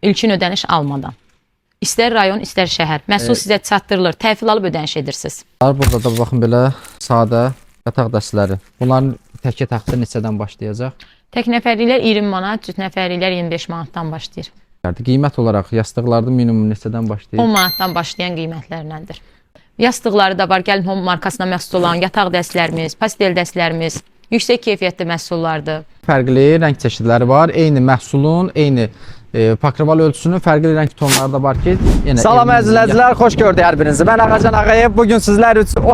İlkin ödəniş almadan. İstər rayon, istər şəhər. Məhsul sizə çatdırılır, təhvil alıb ödəniş edirsiniz. Burada da baxın belə sadə yataq dəstələri. Bunların təkə taxtı neçədən başlayacaq? Tək nəfərliklər 20 manat, cüt nəfərliklər 25 manatdan başlayır. Qiymət olaraq yastıqlarda minimum neçədən başlayır? 10 manatdan başlayan qiymətlərindəndir. Yastıqları da var, gəlin Home markasına məxsus olan yataq dəstlərimiz, pastel dəstlərimiz, yüksək keyfiyyətli məhsullardır. Fərqli rəng çeşidləri var. Eyni məhsulun, eyni pakroval ölçüsünün fərqli rəng tonları da var ki, yenə Salam əzizlər, xoş gördük hər birinizi. Mən Ağacan Ağayev. Bugün sizlər üçün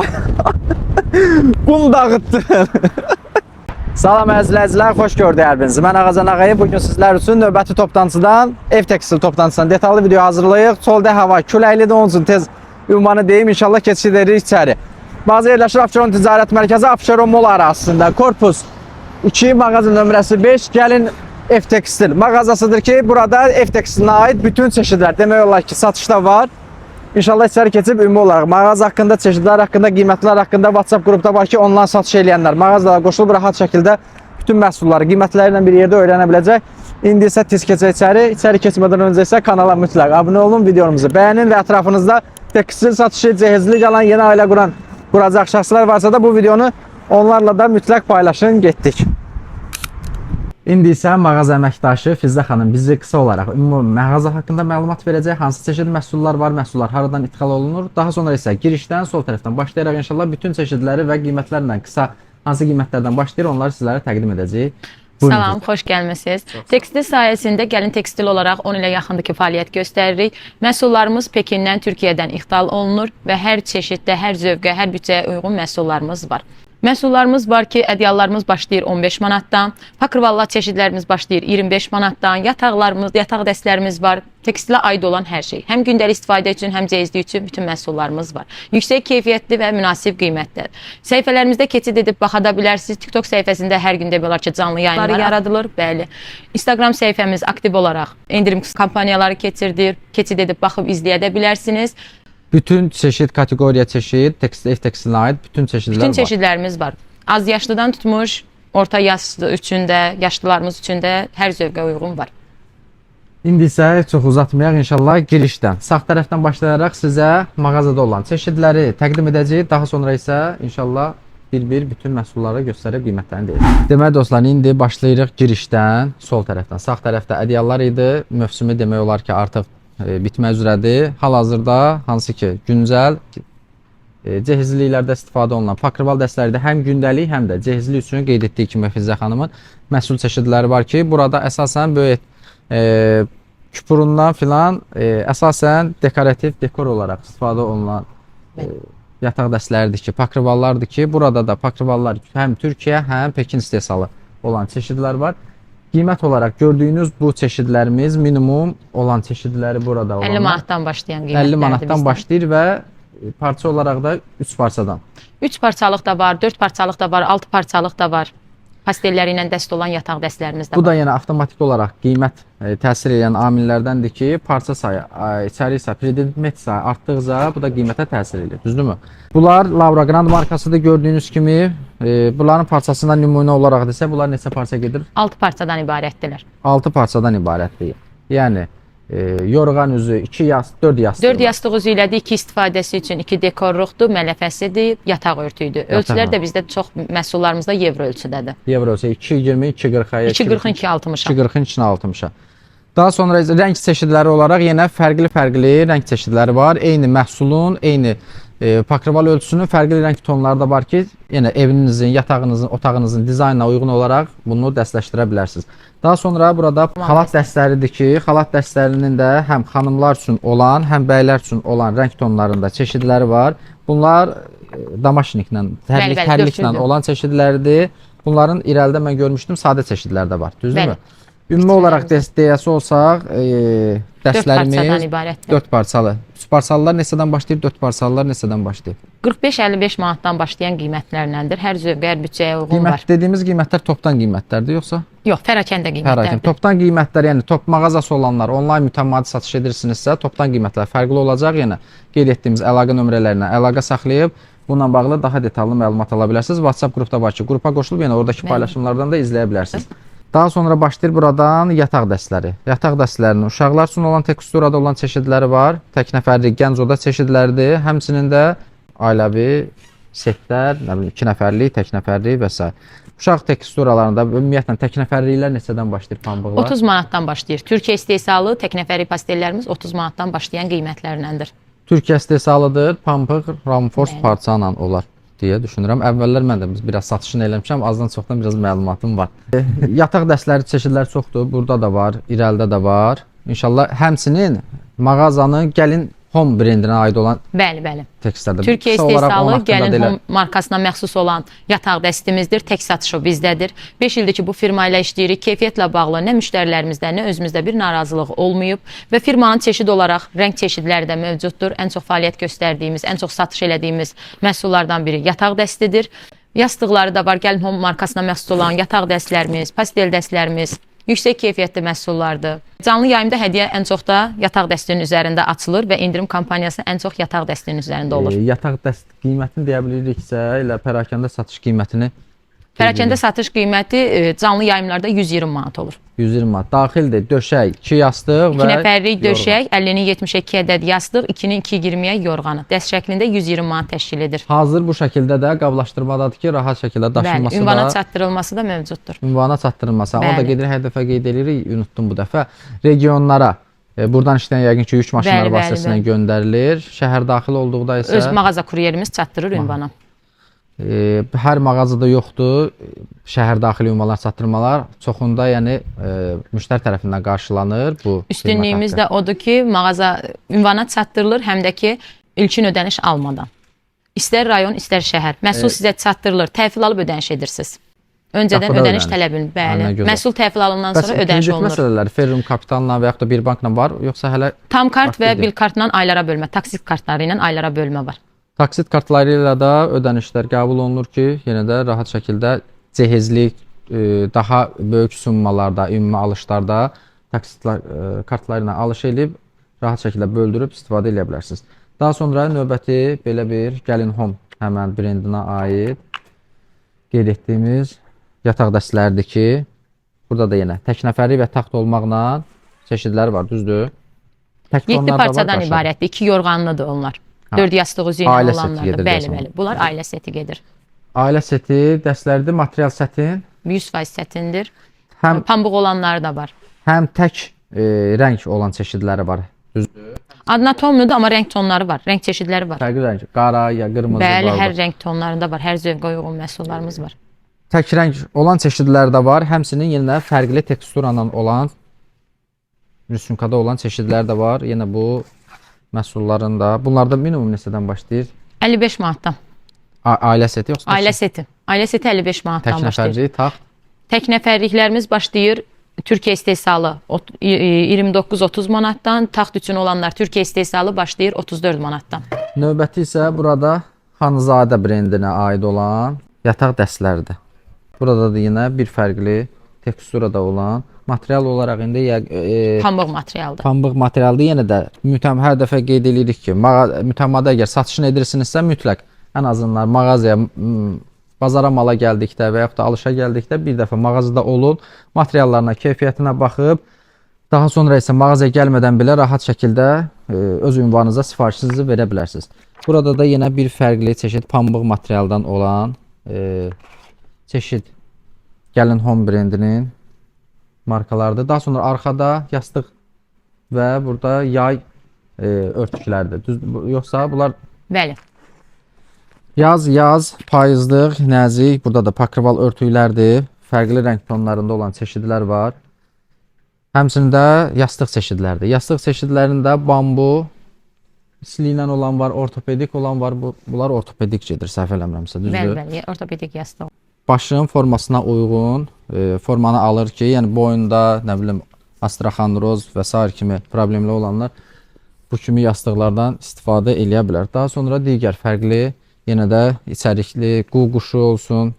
qum dağıtdım. Salam əzizlər, xoş gördük hər birinizi. Mən Ağacan Ağayev. Bugün sizlər üçün növbəti toplantıdan, ev tekstil toplantıdan detallı video hazırlayıq. Solda hava küləklidir, onun üçün tez ünvanı deyim. İnşallah keçid edirik içəri. Bazı yerləşir Abşeron Ticarət Mərkəzi, Abşeron Mall arasında. Korpus 2, mağaza nömrəsi 5. Gəlin Ev Tekstil mağazasıdır ki, burada ev tekstilinə aid bütün çeşidlər demək olar ki, satışda var. İnşallah içəri keçib ümumi olaraq mağaza haqqında, çeşidlər haqqında, qiymətlər haqqında WhatsApp qrupda var ki, ondan satış edənlər mağazalara qoşulub rahat şəkildə bütün məhsulları, qiymətləri ilə bir yerdə öyrənə biləcək. İndi isə tez keçək içəri. İçəri keçmədən öncə isə kanala mütləq abunə olun, videomuzu bəyənin və ətrafınızda tekstil satışı, cehizlik alan, yeni ailə quracaq şəxslər varsa da bu videonu onlarla da mütləq paylaşın, getdik. İndi isə mağaza əməkdaşı Fizzə xanım bizi qısa olaraq ümumi mağaza haqqında məlumat verəcək. Hansı çeşid məhsullar var, məhsullar haradan ixal olunur. Daha sonra isə girişdən sol tərəfdən başlayaraq inşallah bütün çeşidləri və qiymətlərlə qısa hansı qiymətlərdən başlayır onları sizlərə təqdim edəcəyik. Salam, xoş gəlmisiniz. Tekstil sayəsində gəlin tekstil olaraq 10 ilə yaxındır ki, fəaliyyət göstəririk. Məhsullarımız Pekindən, Türkiyədən ixal olunur və hər çeşiddə, hər zövqə, hər bütçəyə uyğun məhsullarımız var. Məhsullarımız var ki, ədyallarımız başlayır 15 manatdan, pakırvallar çeşidlərimiz başlayır 25 manatdan, yataq dəstlərimiz var, tekstilə aid olan hər şey. Həm gündəlik istifadə üçün, həm cehizlik üçün bütün məhsullarımız var. Yüksək keyfiyyətli və münasib qiymətlər. Səhifələrimizdə keçid edib baxa da bilərsiniz. TikTok səhifəsində hər gün demək olar ki, canlı yayınlar yaradılır. Bəli. Instagram səhifəmiz aktiv olaraq endirim kampaniyaları keçirdir. Keçid edib baxıb izləyə də bilərsiniz. Bütün çeşid, kateqoriya çeşid, ev tekstilinə aid bütün çeşidlər var. Bütün çeşidlərimiz var. Az yaşlıdan tutmuş, orta yaşlı üçün də, yaşlılarımız üçün də hər zövqə uyğun var. İndi isə çox uzatmayaq inşallah girişdən. Sağ tərəfdən başlayaraq sizə mağazada olan çeşidləri təqdim edəcəyik. Daha sonra isə inşallah bir-bir bütün məhsulları göstərib qiymətlərini deyəcəyik. Deməli dostlar, indi başlayırıq girişdən, sol tərəfdən. Sağ tərəfdə ədyallar idi. Mövsümü demək olar ki, artıq bitmək üzrədir. Hal-hazırda hansı ki güncəl cehizliklərdə istifadə olunan pakroval dəstələrdə həm gündəlik, həm də cehizlik üçün qeyd etdiyi kimi Fizzə xanımın məhsul çeşidləri var ki, burada əsasən böyük küpurundan filan əsasən dekorativ dekor olaraq istifadə olunan yataq dəstələridir ki, pakrovallardır ki, burada da pakrovallar həm Türkiyə, həm Pekin istehsalı olan çeşidlər var. Qiymət olaraq gördüyünüz bu çeşidlərimiz minimum olan çeşidləri burada olan 50 manatdan başlayan qiymətlərdir. 50 manatdan başlayır və parça olaraq da 3 parçadan. 3 parçalıq da var, 4 parçalıq da var, 6 parçalıq da var. Pastellləri ilə dəst olan yataq dəstlərimiz də var. Bu da yenə avtomatik olaraq qiymət təsir edən amillərdəndir ki, parça sayı, içəri isə, predmet sayı artdıqca bu da qiymətə təsir edir, düzdürmü? Bunlar Laura Grand markasıdır gördüyünüz kimi. Bunların parçasından nümunə olaraq desə, bunlar neçə parça gedir? 6 parçadan ibarətdirlər. 6 parçadan ibarətdir. Yəni yorğan üzü 2 yastıq, 4 yastıq. 4 yastıq üzü ilədir, 2 istifadəsi üçün 2 dekorluqdur, mələfəsidir, yataq örtüydür. Ölçülər də bizdə çox məhsullarımızda evro ölçüdədir. Evro ölçü 2.20, 2.40-a, 2.40-ın 2.60-a. 2.40-ın 2.60-a. Daha sonra rəng çeşidləri olaraq yenə fərqli rəng çeşidləri var. Eyni məhsulun, eyni pakroval ölçüsünün fərqli rəng tonları da var ki, yenə evinizin, yatağınızın, otağınızın dizaynına uyğun olaraq bunu dəstləşdirə bilərsiniz. Daha sonra burada xalat dəstləridir ki, xalat dəstlərinin də həm xanımlar üçün olan, həm bəylər üçün olan rəng tonlarında çeşidləri var. Bunlar damaşniklə, tərliklə olan çeşidlərdir. Bunların irəlidə mən görmüşdüm, sadə çeşidlər də var, düzdürmü? Ümumi olaraq deyəsi olsaq, dəstlərimiz 4 parçalı. 3 parçalılar neçədən başlayır, 4 parçalılar neçədən başlayır? 45-55 manatdan başlayan qiymətlərləndir. Hər zövqə, hər bütçəyə uyğun var. Dediyimiz qiymətlər topdan qiymətlərdir, yoxsa? Yox, pərakəndə qiymətlərdir. Topdan qiymətlər, yəni top mağazası olanlar, onlayn mütəmadi satış edirsinizsə, topdan qiymətlər fərqli olacaq. Yəni qeyd etdiyimiz əlaqə nömrələrinə əlaqə saxlayıb bununla bağlı daha detallı məlumat ala bilərsiniz. WhatsApp qrupda var ki, qrupa qoşulub yenə oradakı paylaşımlardan da izləyə bilərsiniz. Daha sonra başlayır buradan yataq dəstləri. Yataq dəstlərinin uşaqlar üçün olan teksturada olan çeşidləri var. Tək nəfərlik gənc oda çeşidləridir. Həmçinin də ailəvi setlər, nə bilim 2 nəfərlik, tək nəfərlik və s. Uşaq teksturalarında ümumiyyətlə tək nəfərliklər neçədən başlayır pambıqlar? 30 manatdan başlayır. Türkiyə istehsalı tək nəfərlik pastellərimiz 30 manatdan başlayan qiymətlərindəndir. Türkiyə istehsalıdır. Pambıq Ramfors parça ilə olar deyə düşünürəm. Əvvəllər mən də biraz satışını eləmişəm. Azdan çoxdan biraz məlumatım var. Yataq dəstləri çeşidləri çoxdur. Burada da var, irəlidə də var. İnşallah həmçinin mağazanın Gəlin Home brendinə aid olan Bəli. tekstlərdə. Türkiyə Qısa olaraq onun istehsalı haqqında Gəlin da elə- Home markasına məxsus olan yataq dəstimizdir. Tək satışı bizdədir. 5 ildir ki, bu firma ilə işləyirik. Keyfiyyətlə bağlı nə müştərilərimizdə, nə özümüzdə bir narazılıq olmayıb və firmanın çeşid olaraq rəng çeşidləri də mövcuddur. Ən çox fəaliyyət göstərdiyimiz, ən çox satış elədiyimiz məhsullardan biri yataq dəstidir. Yastıqları da var. Gəlin Home markasına məxsus olan yataq dəstlərimiz, pastel dəstlərimiz yüksək keyfiyyətli məhsullardır. Canlı yayımda hədiyyə ən çox da yataq dəstinin üzərində açılır və endirim kampaniyası ən çox yataq dəstinin üzərində olur. Yataq dəst qiymətini deyə biliriksə, elə pərakəndə satış qiymətini Pərakəndə satış qiyməti canlı yayımlarda 120 manat olur. 120 manat. Daxildir döşək, 2 yastıq 2 və nəfərlik yorğan. döşək, 50-nin 72 ədəd yastıq, 2-nin 220-yə yorğanı. Dəst şəklində 120 manat təşkil edir. Hazır bu şəkildə də qablaşdırmadadır ki, rahat şəkildə Bəli, daşınması ünvana da, çatdırılması da mövcuddur. ünvana çatdırılması. O da Bəli. gedir, hər dəfə qeyd edirik, unutdum bu dəfə. Regionlara, buradan işləyən yəqin ki, yük maşınları Bəli, bəli, vasitəsilə bəli. göndərilir. Şəhər daxil olduqda isə Öz mağaza kuryerimiz çatdırır ünvana. hər mağazada yoxdur. Şəhər daxili ünvanlar çatdırmalar çoxunda, yəni müştəri tərəfindən qarşılanır bu. Üstünlüyümüz qiymət də odur ki, mağaza ünvana çatdırılır, həm də ki, ilkin ödəniş almadan. İstər rayon, istər şəhər. Məhsul sizə çatdırılır, təhvil alıb ödəniş edirsiniz. Öncədən Qapıda ödəniş ödəniş. tələbin, bəli. Anına görə. Məhsul təhvil alınandan Bəs sonra ödəniş kredit olunur. məsələləri Ferrum Kapitalla və yaxud da bir bankla var, yoxsa hələ Tam kart və Aktivdir. bil kartla aylara bölmə, taksit kartları ilə aylara bölmə var. taksit kartları ilə də ödənişlər qəbul olunur ki, yenə də rahat şəkildə cehizlik, daha böyük summalarda, ümumi alışlarda taksit kartları ilə alış edib rahat şəkildə böldürüb istifadə edə bilərsiniz. Daha sonra növbəti belə bir Gəlin Home həmən brendinə aid qeyd etdiyimiz yataq dəstləridir ki, burada da yenə tək nəfərli və taxt olmaqla çeşidləri var, düzdür? Tək 7 tonlar da var parçadan qarşıda. ibarətdir. 2 yorğanlıdır onlar. Ha. 4 yastığı üzü ilə Ailə seti olanlardır. gedir Bəli, deyəsən. bəli. Bunlar ailə seti gedir. Ailə seti, dəstlərdir, material sətin. 100% sətindir. Həm Pambıq olanları da var. həm tək rəng olan çeşidləri var. Düzdür? Adına tonludur, amma rəng tonları var. Rəng çeşidləri var. Fərqli rəng, qara ya qırmızı Bəli, var. hər rəng tonlarında var. Hər zövqə uyğun məhsullarımız var. Tək rəng olan çeşidlər də var. Həmçinin yenə fərqli teksturanla olan rüsumkada olan çeşidlər də var. Yenə bu məhsulların da bunlarda minimum neçədən başlayır? 55 manatdan. Ailə seti yoxsa Ailə seti. Ailə seti 55 tək manatdan başlayır. nəfərlik taxt? Tək nəfərliklərimiz başlayır Türkiyə istehsalı 29-30 manatdan, taxt üçün olanlar Türkiyə istehsalı başlayır 34 manatdan. Növbəti isə burada Xanzadə brendinə aid olan yataq dəstləridir. Burada da yenə bir fərqli teksturada olan material olaraq indi Pambıq materialdır. pambıq materialdır. Yenə də hər dəfə qeyd edirik ki, mütəmadi əgər satışını edirsinizsə mütləq ən azından mağazaya, bazara mala gəldikdə və yaxud da alışa gəldikdə bir dəfə mağazada olun, materiallarına, keyfiyyətinə baxıb, daha sonra isə mağazaya gəlmədən belə rahat şəkildə öz ünvanınıza sifarişinizi verə bilərsiniz. Burada da yenə bir fərqli çeşid pambıq materialdan olan çeşid Gəlin Home brendinin markalardır. Daha sonra arxada yastıq və burada yay örtüklərdir. Yoxsa bunlar Bəli. yaz, payızlıq, nəzik, burada da pakrival örtüklərdir. Fərqli rəng tonlarında olan çeşidlər var. Həmçində yastıq çeşidlərdir. Yastıq çeşidlərində bambu, siliylə olan var, ortopedik olan var. Bunlar ortopedik gedir, səhv eləmirəmsə, düzdür? Bəli, ortopedik yastıq. Başın formasına uyğun formanı alır ki, yəni boyunda, nə bilim, astraxandroz və s. kimi problemli olanlar bu kimi yastıqlardan istifadə eləyə bilər. Daha sonra digər fərqli, yenə də içərikli, quşu olsun,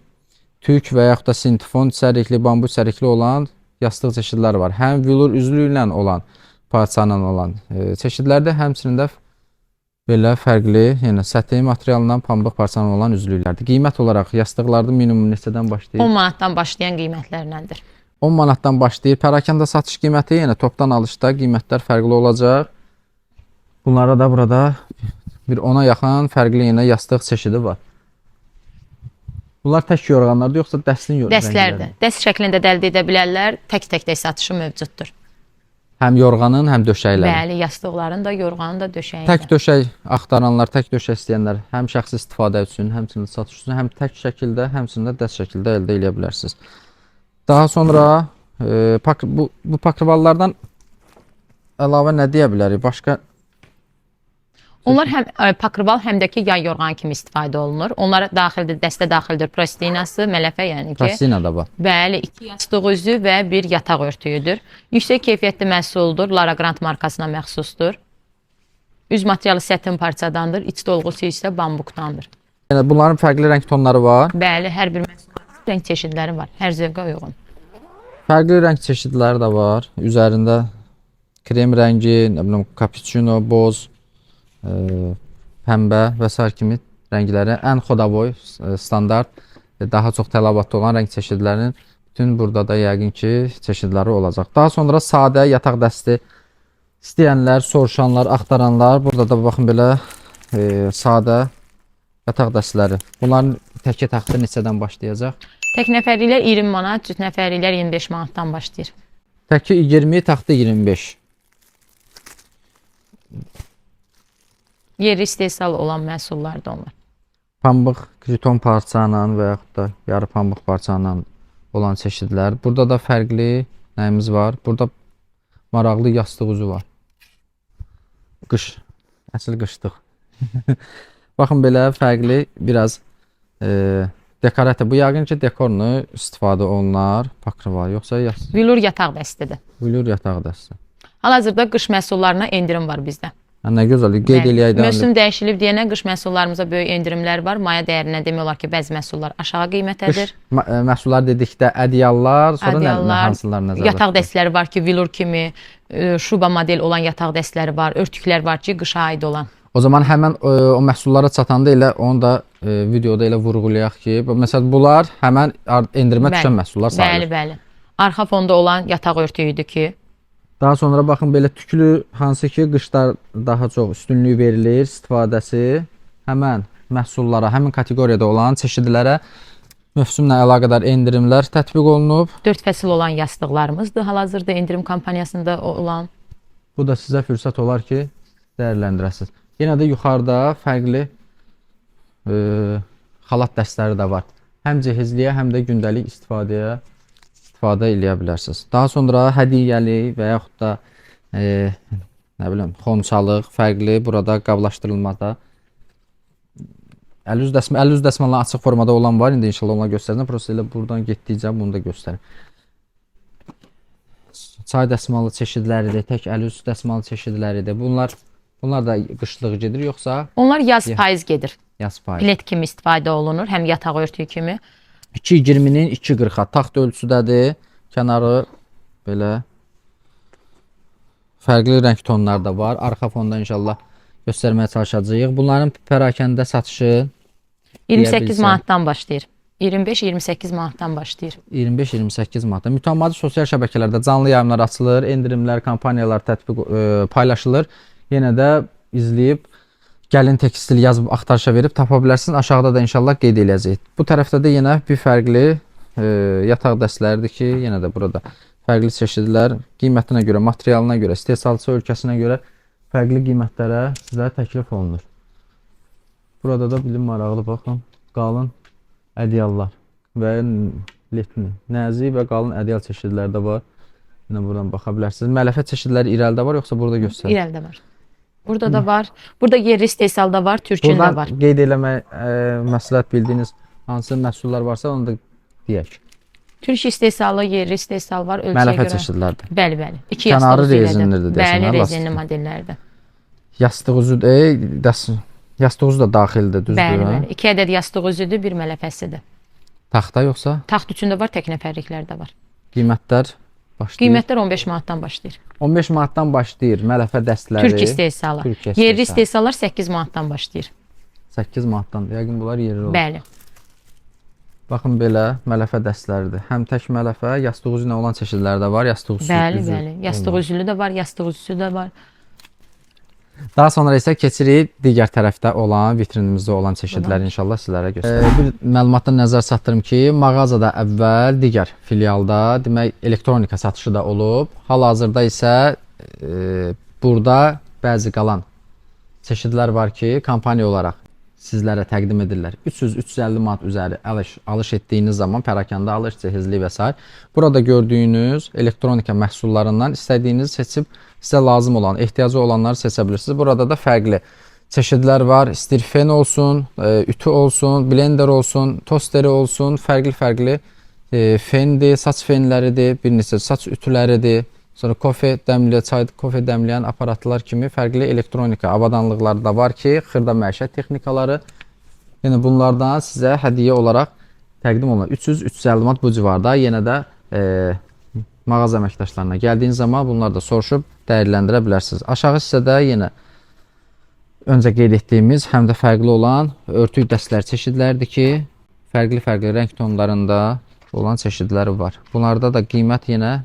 tük və yaxud da sintifon içərikli, bambu içərikli olan yastıq çeşidləri var. Həm vilur üzlü ilə olan, parçayla olan çeşidlərdə, həmçinin də belə fərqli, yəni səthi materialından pambıq parçalan olan üzlüklərdir. Qiymət olaraq yastıqlarda minimum neçədən başlayır? 10 manatdan başlayan qiymətlərindəndir. 10 manatdan başlayır. Pərakəndə satış qiyməti, yenə topdan alışda qiymətlər fərqli olacaq. Bunlara da burada bir 10-a yaxın fərqli yenə yastıq çeşidi var. Bunlar tək yorğanlardır, yoxsa dəstin yorğanlar? Dəstlərdir. Dəst şəklində də əldə edə bilərlər. Tək-tək də satışı mövcuddur. Həm yorğanın, həm döşəklərin. Bəli, yastıqların da, yorğanın da, döşəyin Tək də. döşək axtaranlar, tək döşək istəyənlər həm şəxsi istifadə üçün, həmçinin satış üçün, həm tək şəkildə, həmçinin də dəst şəkildə əldə edə bilərsiniz. Daha sonra bu pakrivallardan əlavə nə deyə bilərik? Başqa Onlar həm pakrival, həm də ki yay yorğan kimi istifadə olunur. Onlar daxildir, dəstə daxildir prostinası, mələfə, yəni ki. plastina da var. Bəli, 2 yastıq üzü və 1 yataq örtüyüdür. Yüksək keyfiyyətli məhsuldur, Lara Grant markasına məxsusdur. Üz materialı sətin parçadandır, iç dolğusu isə bambukdandır. Yəni bunların fərqli rəng tonları var. Bəli, hər bir məhsulun rəng çeşidləri var, hər zövqə uyğun. Fərqli rəng çeşidləri də var. Üzərində krem rəngi, nə bilim, kapuçino, boz, pəmbə və s. kimi rəngləri, ən xodaboy, standart, daha çox tələbatlı olan rəng çeşidlərinin bütün burada da yəqin ki çeşidləri olacaq. Daha sonra sadə yataq dəsti istəyənlər, soruşanlar, axtaranlar, burada da baxın belə sadə yataq dəstləri. Bunların təkə taxtı neçədən başlayacaq? Tək nəfərliklər 20 manat, cüt nəfərliklər 25 manatdan başlayır. Təki 20, taxtı 25. Yerli istehsal olan məhsullardır onlar. Pambıq kriton parça ilə və yaxud da yarı pambıq parça ilə olan çeşidlər. Burada da fərqli nəyimiz var? Burada maraqlı yastıq üzü var. Qış, əsl qışlıq. Baxın belə fərqli biraz dekorativ. Bu yəqin ki dekorunu istifadə olunar, pakrival, yoxsa Vilur yataq dəstidir. Vilur yataq dəsti. Hal-hazırda qış məhsullarına endirim var bizdə. Nə gözəl, qeyd eləyək də. Mövsüm dəyişilib deyənə qış məhsullarımıza böyük endirimlər var. Maya dəyərinə demək olar ki, bəzi məhsullar aşağı qiymətədir. Məhsullar dedikdə ədyallar, sonra nə hansılar nəzərdə? Yataq dəstləri var ki, vilur kimi, şuba model olan yataq dəstləri var, örtüklər var ki, qışa aid olan. O zaman həmən o məhsullara çatanda elə onu da videoda elə vurğulayaq ki, məsələn bunlar həmən endirimə düşən məhsullar sayılır. Bəli, bəli. Arxa fonda olan yataq örtüyüdür ki. Daha sonra baxın belə tüklü, hansı ki qışlar daha çox üstünlük verilir, istifadəsi həmən məhsullara, həmin kateqoriyada olan çeşidlərə mövsümlə əlaqədar endirimlər tətbiq olunub. 4 fəsil olan yastıqlarımızdır hal-hazırda endirim kampanyasında olan. Bu da sizə fürsət olar ki, dəyərləndirəsiniz. Yenə də yuxarıda fərqli xalat dəstləri də var. Həm cehizliyə, həm də gündəlik istifadə eləyə bilərsiniz. Daha sonra hədiyyəli və yaxud da nə bilim, xonçalıq, fərqli burada qablaşdırılmada əl üz dəsmalların açıq formada olan var. İndi inşallah onları göstərəcəm. Prosta elə buradan getdikcə bunu da göstərim. Çay dəsmalı çeşidləridir, tək əl üz dəsmalı çeşidləridir. Bunlar da qışlıq gedir, yoxsa? Onlar yaz payız gedir. Yaz payız. Bilet kimi istifadə olunur, həm yataq örtüyü kimi. 2.20-nin 2.40-a taxt ölçüdədir. Kənarı belə fərqli rəng tonlarda var. Arxa fonda inşallah göstərməyə çalışacağıq. Bunların pərakəndə satışı 28 manatdan başlayır. 25-28 manatdan başlayır. 25-28 manatdan. Mütəmadi sosial şəbəkələrdə canlı yayımlar açılır, endirimlər, kampaniyalar paylaşılır. Yenə də izləyib gəlin tekstil yazıb axtarışa verib tapa bilərsiniz. Aşağıda da inşallah qeyd eləyəcəyik. Bu tərəfdə də yenə bir fərqli yataq dəstləridir ki, yenə də burada fərqli çeşidlər qiymətinə görə, materialına görə, istehsalçı ölkəsinə görə fərqli qiymətlərə sizə təklif olunur. Burada da bilim maraqlı, baxın, qalın ədyallar və letni, nəzik və qalın ədyal çeşidləri də var. Yenə buradan baxa bilərsiniz. Mələfə çeşidləri irəlidə var, yoxsa burada göstərir? İrəlidə var. Burada da var. Burada yerli istehsalda var, türkün də var. Buradan qeyd eləmək məsləhət bildiyiniz hansı məhsullar varsa onu da deyək. Türk istehsalı, yerli istehsal var ölçüyə Mələfə görə. çeşidlərdir. Bəli, bəli. İki Kənarı yastıq üzüylədir. rezinlidir desən, Bəli, ha, rezinli modellərdir. Yastıq üzü yastıq üzü də daxildir, düzdür? Bəli, bəli. 2 ədəd yastıq üzüdür, bir mələfəsidir. Taxta yoxsa? Taxt üçündə var, tək nəfərliklər də var. Qiymətlər başlayır. Qiymətlər 15 manatdan başlayır. 15 manatdan başlayır mələfə dəstləri. Türk istehsalı. Yerli istehsallar 8 manatdan başlayır. 8 manatdan. Yəqin bunlar yerli olur. Bəli. Baxın belə mələfə dəstləridir. Həm tək mələfə, yastıq üzü ilə olan çeşidləri də var, yastıq üzü. Bəli, bəli. Yastıq üzülü də var, yastıq üzüsü də var. Daha sonra isə keçirik digər tərəfdə olan, vitrinimizdə olan çeşidləri inşallah sizlərə göstərəcəm. Bir məlumatdan nəzər çatdırım ki, mağazada əvvəl digər filialda, demək elektronika satışı da olub. Hal-hazırda isə burada bəzi qalan çeşidlər var ki, kampaniya olaraq sizlərə təqdim edirlər. 300-350 manat üzəri alış etdiyiniz zaman pərakəndə alış, cehizli və s. Burada gördüyünüz elektronika məhsullarından istədiyinizi seçib sizə lazım olan, ehtiyacı olanları seçə bilirsiniz. Burada da fərqli çeşidlər var. İstir fen olsun, ütü olsun, blender olsun, tosteri olsun, fərqli fendir, saç fenləridir, bir neçə saç ütüləridir. Sonra kofe dəmləyən aparatlar kimi fərqli elektronika avadanlıqları da var ki, xırda məişət texnikaları. Yəni bunlardan sizə hədiyyə olaraq təqdim olunan 300-350 manat bu civarda. Yenə də mağaza əməkdaşlarına gəldiyiniz zaman bunları da soruşub dəyərləndirə bilərsiniz. Aşağı hissədə yenə öncə qeyd etdiyimiz həm də fərqli olan örtük dəstlər çeşidləridir ki, fərqli rəng tonlarında olan çeşidləri var. Bunlarda da qiymət yenə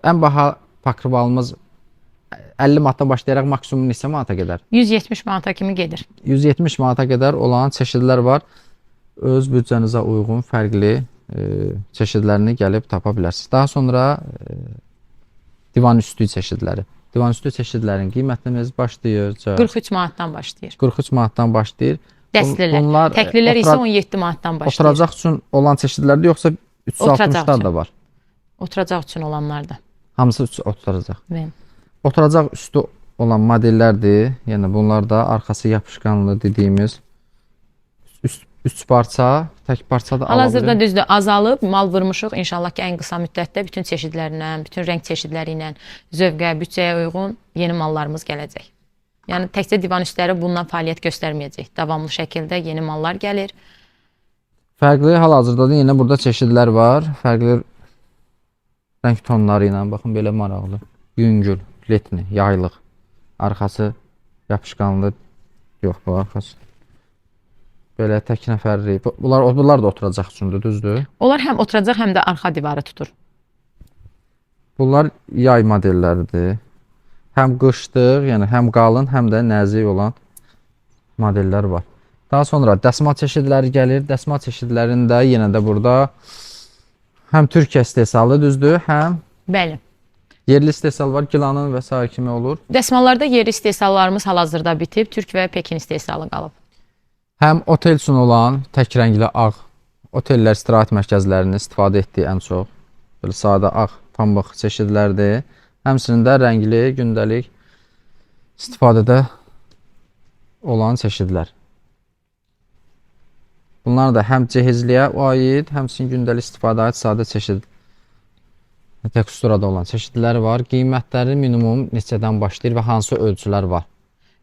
ən baha pakrivalımız 50 manatdan başlayaraq maksimum neçə manata qədər? 170 manata kimi gedir. 170 manata qədər olan çeşidlər var. Öz büdcənizə uyğun fərqli çeşidlərini gəlib tapa bilərsiniz. Daha sonra divan üstü çeşidləri. Divan üstü çeşidlərin qiymətimiz başlayır 43 manatdan başlayır. 43 manatdan başlayır. Dəslilər. Təklilər isə 17 manatdan başlayır. Oturacaq üçün olan çeşidlərdə yoxsa 360-lar da var? Oturacaq üçün olanlarda. Hamısı oturacaq. Bəli. Oturacaq üstü olan modellərdir. Yəni bunlar da arxası yapışqanlı dediyimiz üç parça, tək parça da Hal-hazırda düzdür, azalıb, mal vurmuşuq. İnşallah ki, ən qısa müddətdə bütün çeşidlərlə, bütün rəng çeşidləri ilə zövqə, büdcəyə uyğun yeni mallarımız gələcək. Yəni təkcə divan üstləri bundan fəaliyyət göstərməyəcək. Davamlı şəkildə yeni mallar gəlir. Fərqli hal-hazırda da yenə burada çeşidlər var. Fərqli rəng tonları ilə baxın belə maraqlı. Yüngül, letni, yaylıq. Arxası yapışqanlı. Yox, bu arxası. Belə tək nəfərli. Bunlar da oturacaq üçündür, düzdür? Onlar həm oturacaq, həm də arxa divarı tutur. Bunlar yay modelləridir. Həm qışdır, yəni həm qalın, həm də nəzik olan modellər var. Daha sonra dəsmal çeşidləri gəlir. Dəsmal çeşidlərində yenə də burada həm Türkiyə istehsalı, düzdür, həm Bəli. yerli istehsal var, Gilanın və s. kimi olur. Dəsmallarda yerli istehsallarımız hal-hazırda bitib, Türk və Pekin istehsalı qalıb. Həm otel üçün olan tək rəngli ağ otellər, istirahət mərkəzlərinin istifadə etdiyi ən çox belə sadə ağ pambıq çeşidlərdir. Həmçinin də rəngli, gündəlik istifadədə olan çeşidlər. Bunlar da həm cehizliyə aid, həmçinin gündəlik istifadəyə aid sadə çeşid teksturada olan çeşidləri var. Qiymətləri minimum neçədən başlayır və hansı ölçülər var?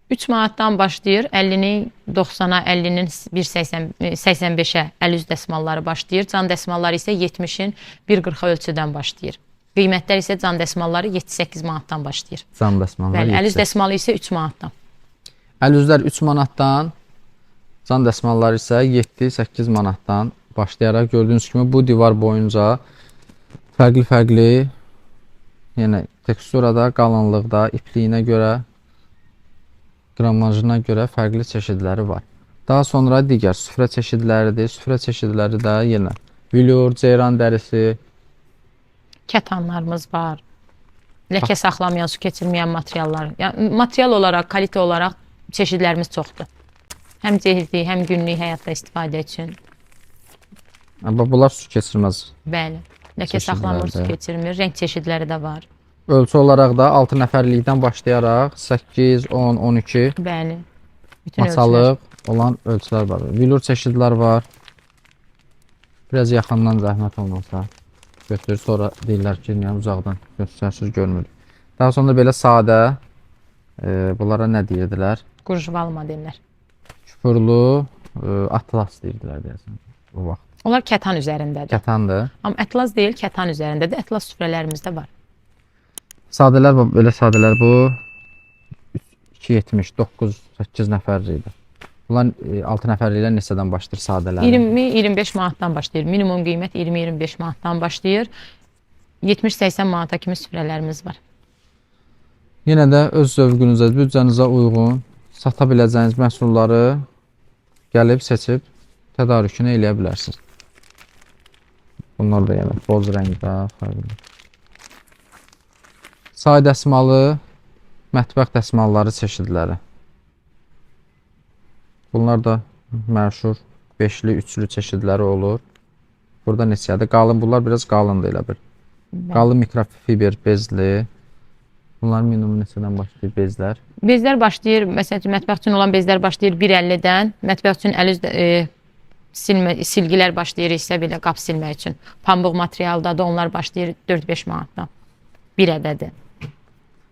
3 manatdan başlayır, 50-nin 90-a, 50-nin 85-ə 50 dəsmalları başlayır. Can dəsmalları isə 70-in 1.40 ölçüdən başlayır. Qiymətlər isə can dəsmalları 7-8 manatdan başlayır. Can dəsmalları. Bəli, 50 dəsmalı isə 3 manatdan. 50-lər 3 manatdan, can dəsmalları isə 7-8 manatdan başlayaraq gördüyünüz kimi bu divar boyunca fərqli yəni teksturada, qalınlıqda, ipliyinə görə, qramajına görə fərqli çeşidləri var. Daha sonra digər süfrə çeşidləridir. Süfrə çeşidləri də yenə vilur, ceyran dərisi, kətanlarımız var. Ləkə saxlamayan, su keçirməyən materiallar. Yəni material olaraq, kalite olaraq çeşidlərimiz çoxdur. Həm cehizli, həm günlük həyatda istifadə üçün. Bunlar su keçirməz. Bəli. Ləkə saxlamır, su keçirmir. Rəng çeşidləri də var. Ölçü olaraq da 6 nəfərlikdən başlayaraq 8, 10, 12 Bəli. Bütün masalıq olan ölçülər var. Vilur çeşidlər var. Biraz yaxından zəhmət olmasa götürür. Sonra deyirlər ki, uzaqdan göstərsiz görmürük. Daha sonra belə sadə bunlara nə deyirdilər? Qurjuval modellər. Küpürlü atlas deyirdilər deyəsən o vaxt. Onlar kətan üzərindədir. Kətandır. Amma atlas deyil, kətan üzərindədir. Atlas süfrələrimiz də var. Sadələr belə sadələr bu 2.70, 9-8 nəfərli idi. Bunlar 6 nəfərliklər neçədən başlayır sadələri? 20-25 manatdan başlayır. Minimum qiymət 20-25 manatdan başlayır. 70-80 manata kimi süfrələrimiz var. Yenə də öz zövqünüzə, büdcənizə uyğun sata biləcəyiniz məhsulları gəlib seçib tədarükünü eləyə bilərsiniz. Bunlar da yəni boz rəngdə, fərqli. Say dəsmalı, mətbəx dəsmalları çeşidləri. Bunlar da məşhur 5'li, 3'lü çeşidləri olur. Burada neçədir? Qalın, bunlar biraz qalındır elə bir. Qalın mikrofiber bezli. Bunlar minimum neçədən başlayır bezlər? Bezlər başlayır, məsələn üçün mətbəx üçün olan bezlər başlayır 1.50-dən. Mətbəx üçün əl üz silgilər başlayır isə belə qap silmək üçün. Pambıq materialda da onlar başlayır 4-5 manatdan. Bir ədədi.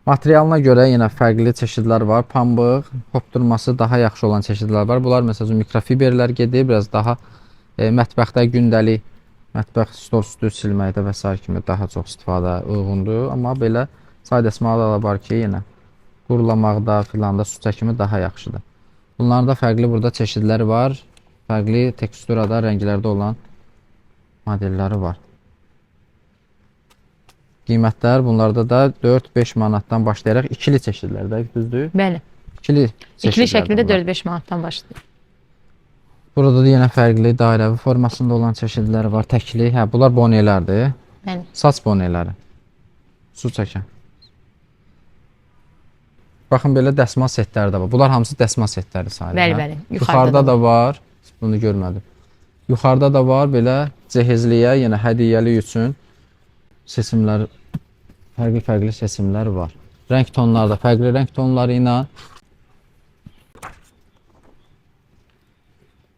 Materialına görə yenə fərqli çeşidlər var. Pambıq, hopdurması daha yaxşı olan çeşidlər var. Bunlar məsələn mikrofiberlər gedir, biraz daha mətbəxdə gündəlik, mətbəx stol üstü silməkdə və s. kimi daha çox istifadə uyğundur. Amma belə say dəsmalı da var ki, yenə qurulamaqda filan da su çəkimi daha yaxşıdır. Bunlarda fərqli burada çeşidlər var. Fərqli teksturada, rənglərdə olan modelləri var. Qiymətlər bunlarda da 4-5 manatdan başlayaraq ikili çeşidlərdə, düzdür? Bəli. İkili şəkildə 4-5 manatdan başlayır. Burada da yenə fərqli dairəvi formasında olan çeşidləri var. Təkli, bunlar bonelərdir. Bəli. Saç boneləri. Su çəkən. Baxın belə dəsmal setləri də var. Bunlar hamısı dəsmal setləri sayılır. Bəli. Yuxarıda da var. Bunu görmədim. Yuxarıda da var belə cehizliyə, yenə hədiyyəlik üçün seçimlər, fərqli seçimlər var. Rəng tonları da fərqli rəng tonları ilə.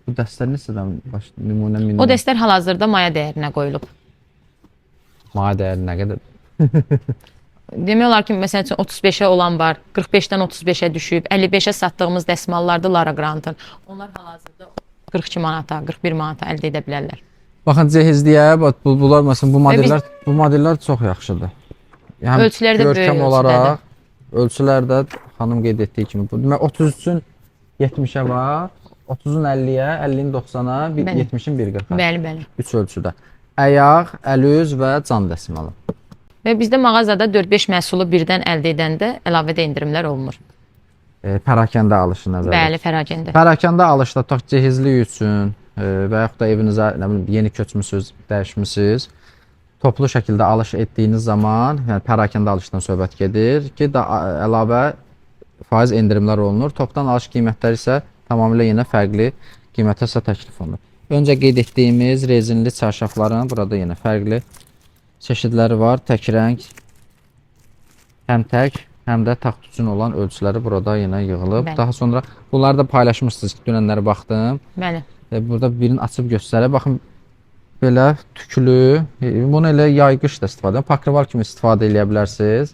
Bu dəstlər neçədən nümunə minimum? O dəstlər hal-hazırda maya dəyərinə qoyulub. Maya dəyəri nə qədər? Demək olar ki, məsəl üçün 35-ə olan var, 45-dən 35-ə düşüb, 55-ə satdığımız dəsmallardır Lara Grant'ın. Onlar hal-hazırda 42 manata, 41 manata əldə edə bilərlər. Baxın cehizliyə, bunlar məsələn bu modellər çox yaxşıdır. Yəni ölçülər də böyük olaraq, ölçülər də xanım qeyd etdiyi kimi. Demək 33-ün 70-ə var, 30-un 50-yə, 50-nin 90-a, 70-in 1.40-a. Bəli. 3 ölçüdə. Əyaq, əl-üz və can dəsmalı. Və bizdə mağazada 4-5 məhsulu birdən əldə edəndə əlavədə endirimlər olunur. Pərakəndə alışı nəzərdə. Bəli, pərakəndə. Pərakəndə alışda tutaq cehizlik üçün və yaxud da evinizə yeni köçmüsünüz, dəyişmisiniz. Toplu şəkildə alış etdiyiniz zaman, yəni pərakəndə alışdan söhbət gedir ki, əlavə faiz endirimlər olunur. Topdan alış qiymətləri isə tamamilə yenə fərqli qiymətə isə təklif olunur. Öncə qeyd etdiyimiz rezinli çarşafların burada yenə fərqli çeşidləri var. Tək rəng, həm tək, həm də taxt üçün olan ölçüləri burada yenə yığılıb. Bəli. Daha sonra bunları da paylaşmışsınız ki, dünənləri baxdım. Bəli. Burada birini açıb göstərək. Baxın, belə tüklü, bunu elə yayqış da istifadə, pakrival kimi istifadə edə bilərsiniz.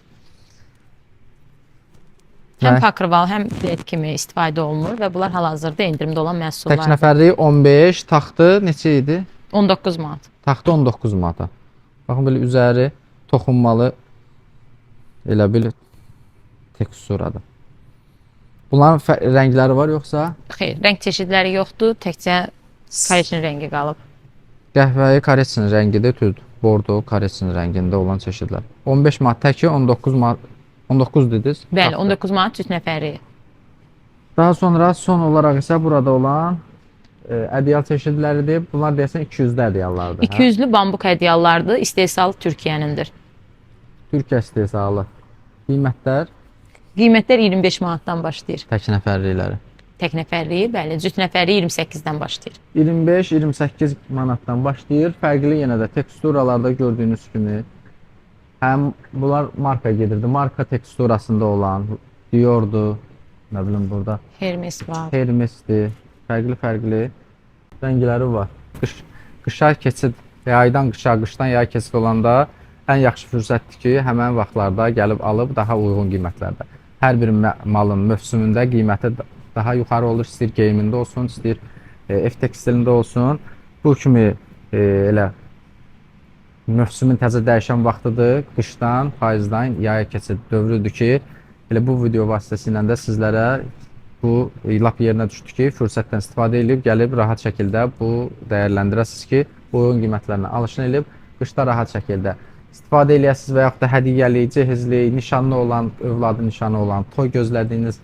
Həm pakrival, həm bilet kimi istifadə olunur və bunlar hal-hazırda endirimdə olan məhsullardır. Tək nəfərlik 15, taxtı neçə idi? 19 manat. Taxtı 19 manata. Baxın, belə üzəri toxunmalı elə bil teksturadır. Bunların rəngləri var yoxsa? Xeyr, rəng çeşidləri yoxdur, təkcə kareçin rəngi qalıb. Qəhvəyi kareçin rəngidir, tüd, bordo kareçin rəngində olan çeşidlər. 15 manat təki, 19 manat, 19 dediniz? Bəli, 19 manat 3 nəfəri. Daha sonra son olaraq isə burada olan ədyal çeşidləridir. Bunlar deyəsən 200'lü ədyallardır. 200'lü bambuk ədyallardır, istehsal Türkiyənindir. Türkiyə istehsalı. Qiymətlər? Qiymətlər 25 manatdan başlayır. Tək nəfərlikləri. Tək nəfərliyi, bəli, cüt nəfəri 28-dən başlayır. 25-28 manatdan başlayır. Fərqli yenə də teksturalarda gördüyünüz kimi. Həm bunlar marka gedirdi. Marka teksturasında olan Dior'dur. Nə bilim burada. Hermes var. Hermes'dir. Fərqli rəngləri var. Qışa keçid, yaydan qışa, qışdan yay keçid olanda ən yaxşı fürsətdir ki, həmən vaxtlarda gəlib alıb daha uyğun qiymətlərdə. Hər bir malın mövsümündə qiyməti daha yuxarı olur. İstəyir geyimində olsun, istəyir ev tekstilində olsun. Bu kimi elə mövsümün təzə dəyişən vaxtıdır. Qışdan, payızdan yaya keçid dövrüdür ki, elə bu video vasitəsilə də sizlərə bu lap yerinə düşdü ki, fürsətdən istifadə edib gəlib rahat şəkildə bu dəyərləndirəsiniz ki, bu uyğun qiymətlərlə alışını edib qışda rahat şəkildə istifadə eləyəsiniz və yaxud da hədiyyəlik, cehizlik, nişanlı olan, övladı nişanı olan, toy gözlədiyiniz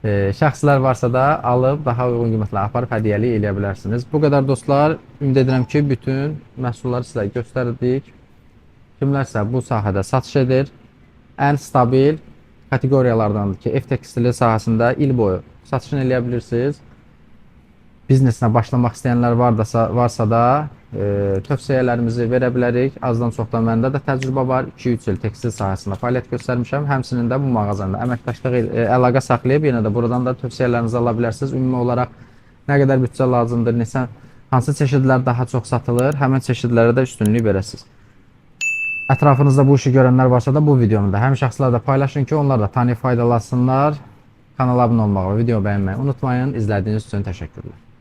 şəxslər varsa da alıb daha uyğun qiymətlə aparıb hədiyyəlik eləyə bilərsiniz. Bu qədər dostlar, ümid edirəm ki, bütün məhsulları sizə göstərdik. Kimlərsə bu sahədə satış edir, ən stabil kateqoriyalardandır ki, ev tekstili sahəsində il boyu satışını eləyə bilirsiniz. Biznesinə başlamaq istəyənlər varsa da tövsiyələrimizi verə bilərik. Azdan çoxdan məndə də təcrübə var. 2-3 il tekstil sahəsində fəaliyyət göstərmişəm. Həmçinin də bu mağazanda əməkdaşlıq əlaqə saxlayıb yenə də buradan da tövsiyələrinizi ala bilərsiniz. Ümumi olaraq nə qədər büdcə lazımdır, hansı çeşidlər daha çox satılır, həmin çeşidlərə də üstünlük verəsiniz. Ətrafınızda bu işi görənlər varsa da bu videonu da həm şəxslərlə paylaşın ki, onlar da tanıyıb faydalansınlar. Kanala abunə olmağı və video bəyənməyi unutmayın. İzlədiyiniz üçün təşəkkürlər.